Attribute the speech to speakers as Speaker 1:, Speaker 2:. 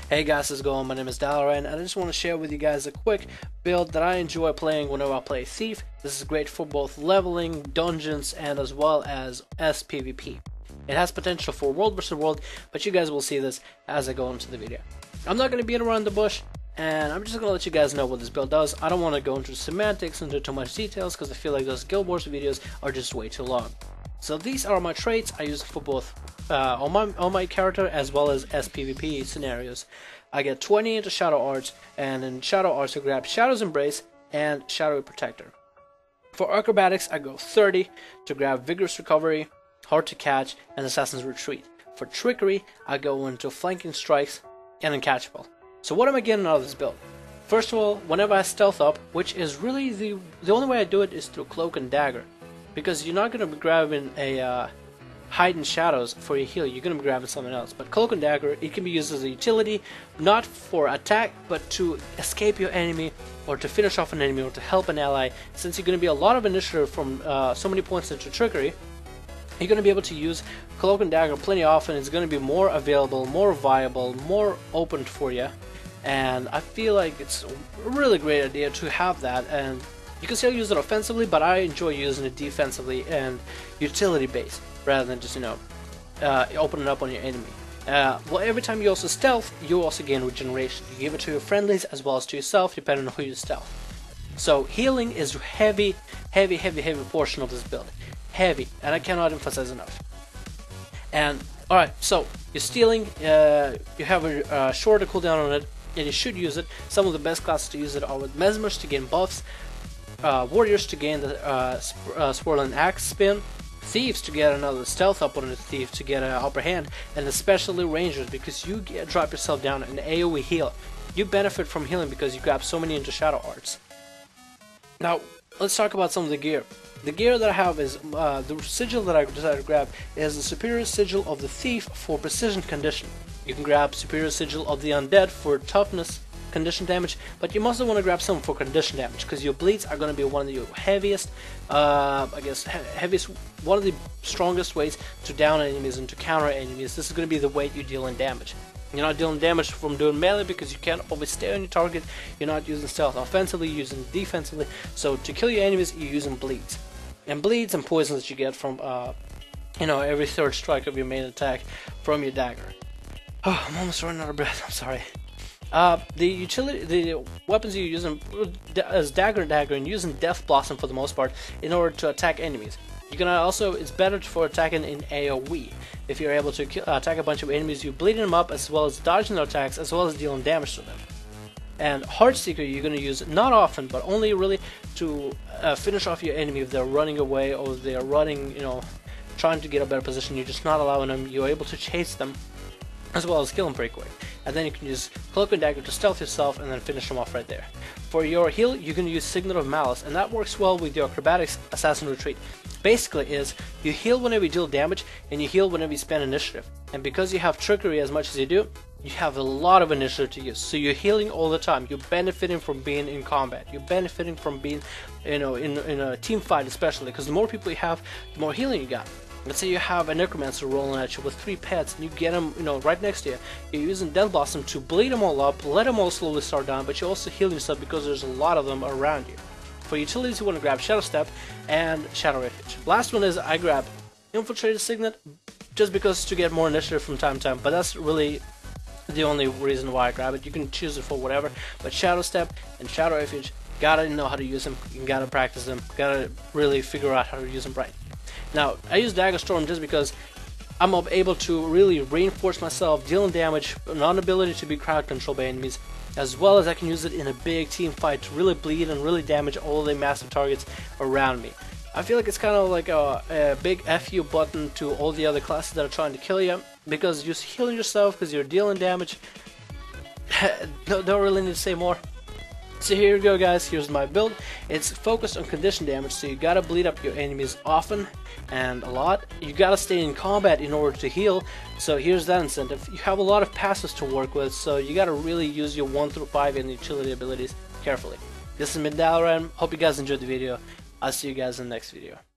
Speaker 1: Hey guys, how's it going? My name is Dalaran, and I just want to share with you guys a quick build that I enjoy playing whenever I play Thief. This is great for both leveling, dungeons, and as well as SPvP. It has potential for world versus world, but you guys will see this as I go into the video. I'm not going to beat around the bush, and I'm just going to let you guys know what this build does. I don't want to go into semantics, into too much details, because I feel like those Guild Wars videos are just way too long. So these are my traits. I use them for both on my character as well as SPvP scenarios. I get 20 into Shadow Arts, and in Shadow Arts I grab Shadow's Embrace and Shadowy Protector. For Acrobatics I go 30 to grab Vigorous Recovery, Hard to Catch, and Assassin's Retreat. For Trickery I go into Flanking Strikes and Uncatchable. So what am I getting out of this build? First of all, whenever I stealth up, which is really the only way I do it is through Cloak and Dagger. Because you're not going to be grabbing a hide in shadows for your heal, you're going to be grabbing something else. But Cloak and Dagger, it can be used as a utility, not for attack, but to escape your enemy, or to finish off an enemy, or to help an ally. Since you're going to be a lot of initiative from so many points into Trickery, you're going to be able to use Cloak and Dagger plenty often. It's going to be more available, more viable, more open for you. And I feel like it's a really great idea to have that. And you can still use it offensively, but I enjoy using it defensively and utility based, rather than just, open it up on your enemy. Well, every time you also stealth, you also gain regeneration. You give it to your friendlies as well as to yourself, depending on who you stealth. So healing is heavy portion of this build. Heavy, and I cannot emphasize enough. And alright, so you're stealing, you have a shorter cooldown on it, and you should use it. Some of the best classes to use it are with Mesmers to gain buffs, Warriors to gain the Swirling Axe spin, Thieves to get another stealth up on the Thief to get an upper hand, and especially Rangers because you drop yourself down an AoE heal. You benefit from healing because you grab so many into Shadow Arts. Now, let's talk about some of the gear. The gear that I have is, the sigil that I decided to grab is the Superior Sigil of the Thief for Precision Condition. You can grab Superior Sigil of the Undead for Toughness condition damage, but you also want to grab some for condition damage because your bleeds are going to be one of your heaviest, one of the strongest ways to down enemies and to counter enemies. This is going to be the way you deal in damage. You're not dealing damage from doing melee because you can't always stay on your target. You're not using stealth offensively, you're using defensively. So to kill your enemies, you're using bleeds. And bleeds and poisons that you get from, every third strike of your main attack from your dagger. Oh, I'm almost running out of breath. I'm sorry. The weapons you're using is dagger, and using Death Blossom for the most part in order to attack enemies. You can also, it's better for attacking in AoE. If you're able to attack a bunch of enemies, you're bleeding them up as well as dodging their attacks as well as dealing damage to them. And Heartseeker you're going to use not often, but only really to finish off your enemy if they're running away or they're running, trying to get a better position. You're just not allowing them. You're able to chase them as well as kill them pretty quick. And then you can use Cloak and Dagger to stealth yourself and then finish them off right there. For your heal, you can use Signet of Malice, and that works well with your Acrobatics Assassin Retreat. Basically is, you heal whenever you deal damage, and you heal whenever you spend initiative. And because you have Trickery as much as you do, you have a lot of initiative to use. So you're healing all the time. You're benefiting from being in combat. You're benefiting from being, in a team fight especially, because the more people you have, the more healing you got. Let's say you have a Necromancer rolling at you with 3 pets, and you get them, right next to you. You're using Death Blossom to bleed them all up, let them all slowly start down, but you also heal yourself because there's a lot of them around you. For utilities, you want to grab Shadow Step and Shadow Refuge. Last one is I grab Infiltrated Signet, just because to get more initiative from time to time, but that's really the only reason why I grab it. You can choose it for whatever, but Shadow Step and Shadow Refuge, gotta know how to use them, you gotta practice them, gotta really figure out how to use them right. Now, I use Dagger Storm just because I'm able to really reinforce myself, dealing damage, non-ability to be crowd controlled by enemies, as well as I can use it in a big team fight to really bleed and really damage all the massive targets around me. I feel like it's kind of like a big FU button to all the other classes that are trying to kill you, because you're healing yourself because you're dealing damage. Don't really need to say more. So here we go, guys. Here's my build. It's focused on condition damage, so you gotta bleed up your enemies often and a lot. You gotta stay in combat in order to heal, so here's that incentive. You have a lot of passes to work with, so you gotta really use your 1 through 5 and utility abilities carefully. This has been Dalaran. Hope you guys enjoyed the video. I'll see you guys in the next video.